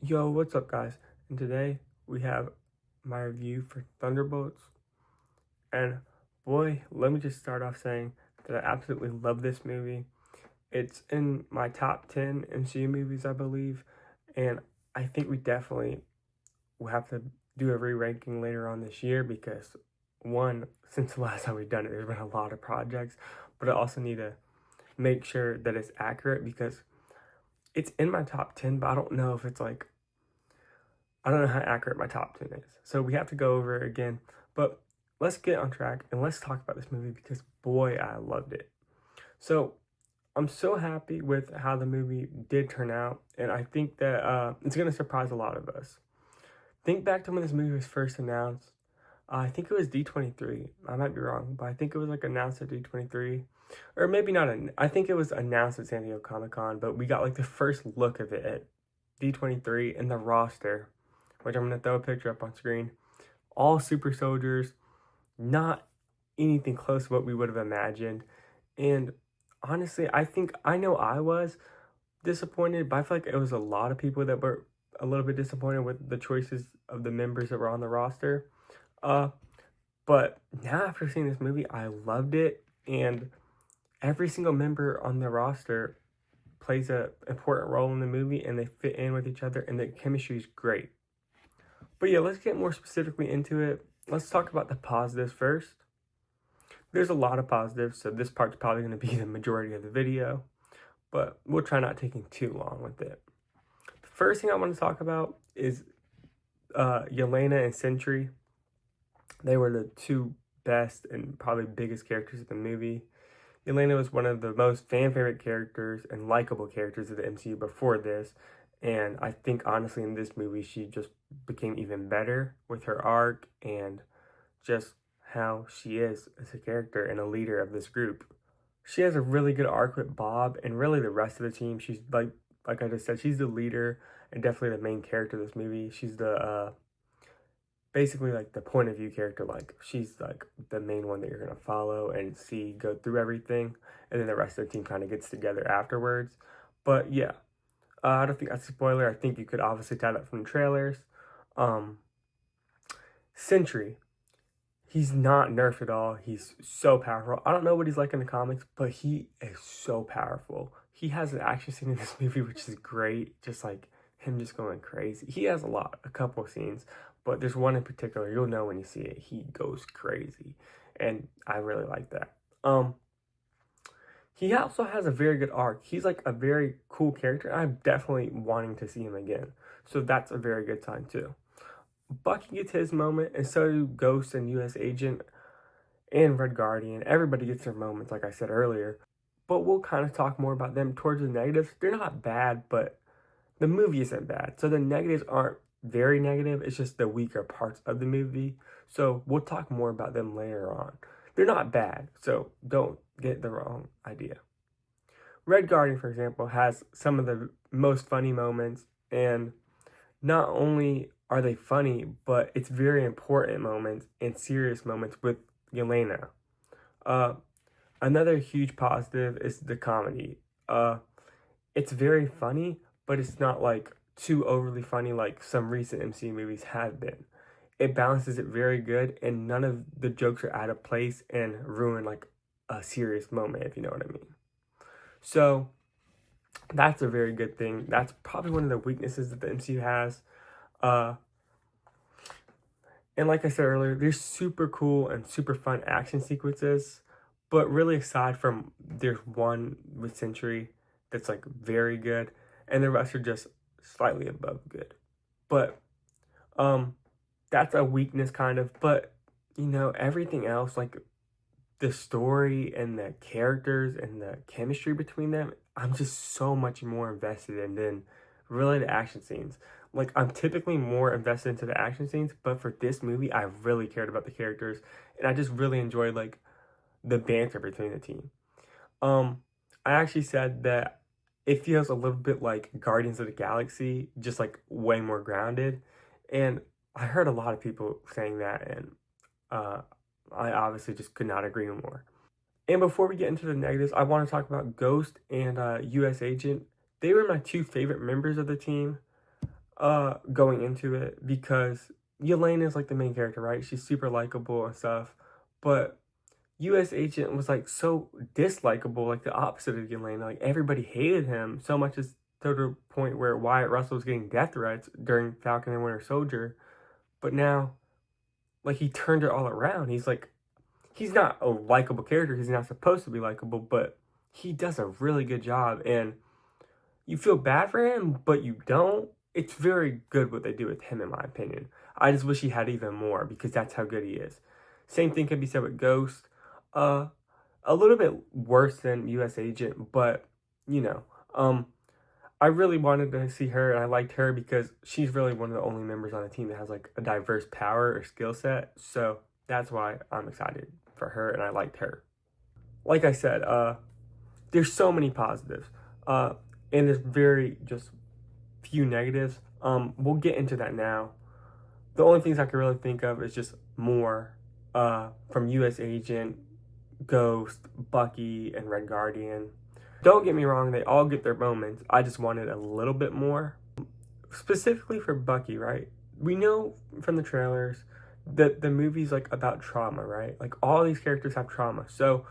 Yo, what's up, guys? And today we have my review for Thunderbolts. And boy, let me just start off saying that I absolutely love this movie. It's in my top 10 MCU movies, I believe. And I think we definitely will have to do a re ranking later on this year because, one, since the last time we've done it, there's been a lot of projects. But I also need to make sure that it's accurate because it's in my top 10, but I don't know if it's like I don't know how accurate my top 10 is. So we have to go over it again. But let's get on track and let's talk about this movie because boy, I loved it. So I'm so happy with how the movie did turn out. And I think that it's going to surprise a lot of us. Think back to when this movie was first announced. I think it was D23. I might be wrong, but I think it was like announced at D23. Or maybe not. I think it was announced at San Diego Comic Con, but we got like the first look of it at D23 in the roster, which I'm going to throw a picture up on screen. All super soldiers, not anything close to what we would have imagined. And honestly, I know I was disappointed, but I feel like it was a lot of people that were a little bit disappointed with the choices of the members that were on the roster. Uh, but now after seeing this movie, I loved it, and every single member on the roster plays a important role in the movie, and they fit in with each other, and the chemistry is great. But yeah, let's get more specifically into it. Let's talk about the positives first. There's a lot of positives, so this part's probably going to be the majority of the video, but we'll try not taking too long with it. The first thing I want to talk about is Yelena and Sentry. They were the two best and probably biggest characters of the movie. Yelena was one of the most fan favorite characters and likable characters of the MCU before this, and I think honestly in this movie she just became even better with her arc and just how she is as a character and a leader of this group. She has a really good arc with Bob and really the rest of the team. She's like I just said, she's the leader and definitely the main character of this movie. She's the basically like the point of view character. Like she's like the main one that you're gonna follow and see go through everything, and then the rest of the team kind of gets together afterwards. But yeah, I don't think that's a spoiler. I think you could obviously tell that from the trailers. Um, Sentry, he's not nerfed at all. He's so powerful. I don't know what he's like in the comics, but he is so powerful. He has an action scene in this movie which is great. Just like him just going crazy. He has a couple of scenes, but there's one in particular you'll know when you see it. He goes crazy, and I really like that. He also has a very good arc. He's like a very cool character. I'm definitely wanting to see him again. So that's a very good sign too. Bucky gets his moment, and so do Ghost and US Agent and Red Guardian. Everybody gets their moments, like I said earlier. But we'll kind of talk more about them towards the negatives. They're not bad, but the movie isn't bad. So the negatives aren't very negative. It's just the weaker parts of the movie. So we'll talk more about them later on. They're not bad, so don't get the wrong idea. Red Guardian, for example, has some of the most funny moments, and not only are they funny, but it's very important moments and serious moments with Yelena. Uh, Another huge positive is the comedy. It's very funny, but it's not like too overly funny like some recent MCU movies have been. It balances it very good, and none of the jokes are out of place and ruin like a serious moment, if you know what I mean. So that's a very good thing. That's probably one of the weaknesses that the MCU has. Uh, and like I said earlier, there's super cool and super fun action sequences, but really aside from there's one with Sentry that's like very good, and the rest are just slightly above good. But um, that's a weakness kind of. But everything else like the story and the characters and the chemistry between them, I'm just so much more invested in than really the action scenes. Like I'm typically more invested into the action scenes, but for this movie, I really cared about the characters, and I just really enjoyed like the banter between the team. I actually said that it feels a little bit like Guardians of the Galaxy, just like way more grounded, and I heard a lot of people saying that, and uh, I obviously just could not agree more. And before we get into the negatives, I want to talk about Ghost and US Agent. They were my two favorite members of the team. going into it because Yelena is like the main character, right? She's super likable and stuff, but U.S. Agent was like so dislikable, like the opposite of Yelena. Like everybody hated him so much as to the point where Wyatt Russell was getting death threats during Falcon and Winter Soldier. But now, like he turned it all around. He's not a likable character. He's not supposed to be likable, but he does a really good job, and you feel bad for him, but you don't. It's very good what they do with him, in my opinion. I just wish he had even more because that's how good he is. Same thing can be said with Ghost. Uh, a little bit worse than U.S. Agent, but you know, I really wanted to see her, and I liked her because she's really one of the only members on the team that has like a diverse power or skill set. So that's why I'm excited for her, and I liked her. Like I said, there's so many positives, and there's very just few negatives. We'll get into that now. The only things I can really think of is just more from U.S. Agent, Ghost, Bucky, and Red Guardian. Don't get me wrong, they all get their moments. I just wanted a little bit more. Specifically for Bucky, right? We know from the trailers that the movie's like about trauma, right? Like all these characters have trauma. So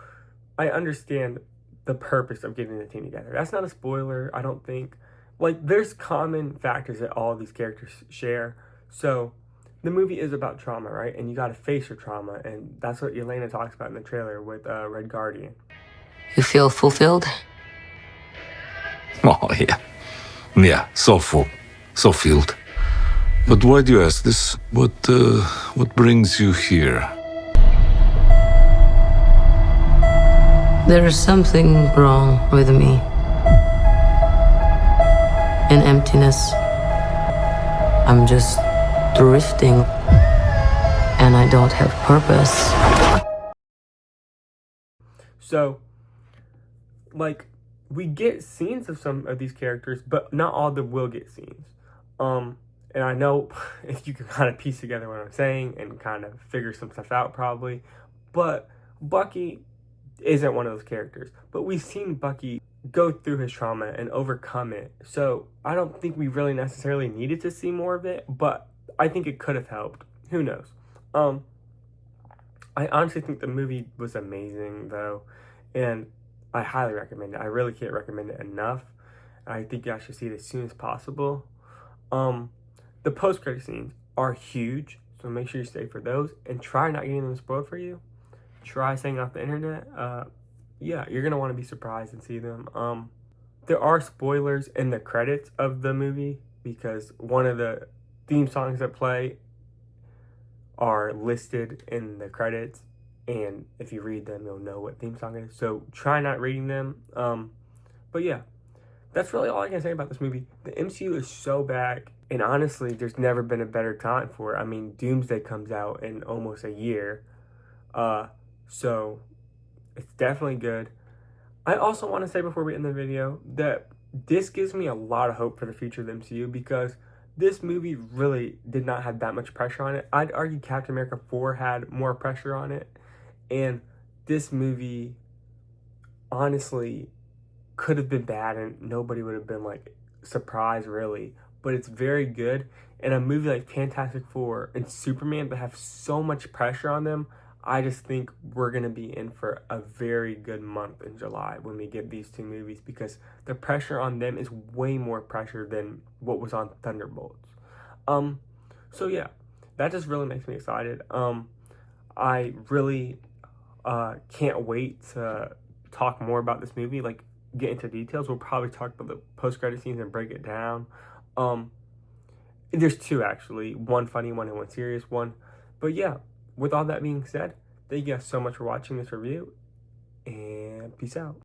I understand the purpose of getting the team together. That's not a spoiler, I don't think. Like there's common factors that all of these characters share. So the movie is about trauma, right? And you got to face your trauma, and that's what Yelena talks about in the trailer with Red Guardian. You feel fulfilled? Oh, yeah. Yeah, so full. So filled. But why do you ask this? What brings you here? There is something wrong with me. An emptiness. I'm just drifting, and I don't have purpose. So, like, we get scenes of some of these characters, but not all of them will get scenes. And I know if you can kind of piece together what I'm saying and kind of figure some stuff out probably, but Bucky isn't one of those characters. But we've seen Bucky go through his trauma and overcome it. So I don't think we really necessarily needed to see more of it, but I think it could have helped. Who knows? I honestly think the movie was amazing though, and I highly recommend it. I really can't recommend it enough. I think you guys should see it as soon as possible. The post-credit scenes are huge, so make sure you stay for those and try not getting them spoiled for you. Try staying off the internet. Yeah, you're gonna want to be surprised and see them. There are spoilers in the credits of the movie because one of the theme songs that play are listed in the credits, and if you read them, you'll know what theme song it is. So try not reading them. But yeah, that's really all I can say about this movie. The MCU is so back, and honestly, there's never been a better time for it. I mean, Doomsday comes out in almost a year, so it's definitely good. I also want to say before we end the video that this gives me a lot of hope for the future of the MCU because this movie really did not have that much pressure on it. I'd argue Captain America 4 had more pressure on it, and this movie honestly could have been bad and nobody would have been like surprised really, but it's very good. And a movie like Fantastic Four and Superman that have so much pressure on them, I just think we're going to be in for a very good month in July when we get these two movies because the pressure on them is way more pressure than what was on Thunderbolts. So yeah, that just really makes me excited. I really can't wait to talk more about this movie, like get into details. We'll probably talk about the post-credit scenes and break it down. There's two actually, one funny one and one serious one. But yeah, with all that being said, thank you guys so much for watching this review, and peace out.